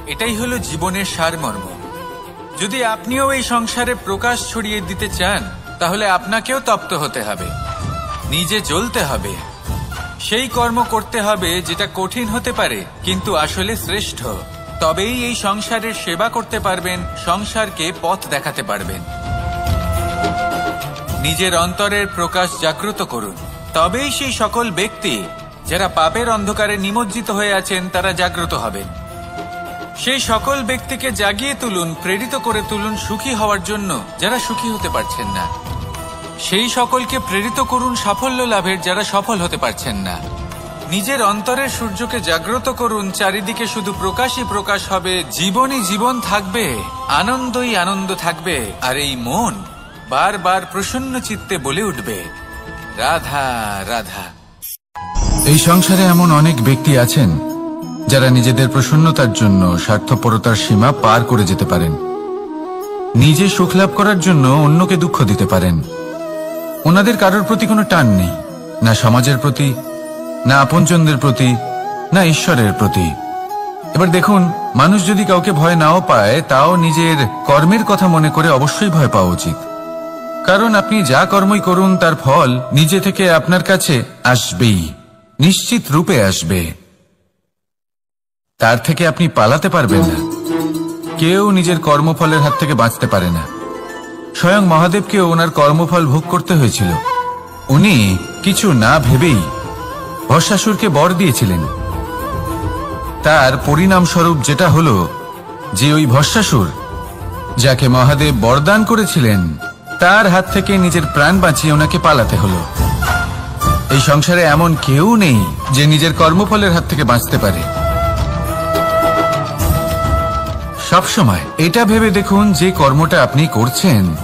এটাই হলো জীবনের সারমর্ম। যদি আপনিও এই সংসারে প্রকাশ ছড়িয়ে দিতে চান, তাহলে আপনাকেও তপ্ত হতে হবে, নিজে জ্বলতে হবে, সেই কর্ম করতে হবে যেটা কঠিন হতে পারে কিন্তু আসলে শ্রেষ্ঠ। তবেই এই সংসারের সেবা করতে পারবেন, সংসারকে পথ দেখাতে পারবেন। নিজের অন্তরের প্রকাশ জাগ্রত করুন, তবেই সেই সকল ব্যক্তি যারা পাপের অন্ধকারে নিমজ্জিত হয়ে আছেন তারা জাগ্রত হবেন। সেই সকল ব্যক্তিকে জাগিয়ে তুলুন, প্রেরিত করে তুলুন সুখী হওয়ার জন্য যারা সুখী হতে পারছেন না। সেই সকলকে প্রেরিত করুন সাফল্য লাভের যারা সফল হতে পারছেন না। নিজের অন্তরের সূর্যকে জাগ্রত করুন, চারিদিকে শুধু প্রকাশই প্রকাশ হবে, জীবনই জীবন থাকবে, আনন্দই আনন্দ থাকবে, আর এই মন বারবার প্রসন্ন চিত্তে বলে উঠবে, রাধা রাধা।
এই সংসারে এমন অনেক ব্যক্তি আছেন যারা নিজেদের প্রসন্নতার জন্য স্বার্থপরতার সীমা পার করে যেতে পারেন। নিজে সুখ লাভ করার জন্য অন্যকে দুঃখ দিতে পারেন। ওনাদের কারোর প্রতি কোনো টান নেই, না সমাজের প্রতি, না আপনজনদের প্রতি, না ঈশ্বরের প্রতি। এবার দেখুন, মানুষ যদি কাউকে ভয় নাও পায়, তাও নিজের কর্মের কথা মনে করে অবশ্যই ভয় পাওয়া উচিত। কারণ আপনি যা কর্মই করুন তার ফল নিজে থেকে আপনার কাছে আসবেই, নিশ্চিত রূপে আসবে। তার থেকে আপনি পালাতে পারবেন না। কেউ নিজের কর্মফলের হাত থেকে বাঁচতে পারে না। স্বয়ং মহাদেবকেও ওনার কর্মফল ভোগ করতে হয়েছিল। উনি কিছু না ভেবেই ভস্মাসুরকে বর দিয়েছিলেন, তার পরিণামস্বরূপ যেটা হলো যে ওই ভস্মাসুর যাকে মহাদেব বরদান করেছিলেন তার হাত থেকে নিজের প্রাণ বাঁচিয়ে ওনাকে পালাতে হলো। এই সংসারে এমন কেউ নেই যে নিজের কর্মফলের হাত থেকে বাঁচতে পারে। সবসময় এটা ভেবে দেখুন যে কর্মটা আপনি করছেন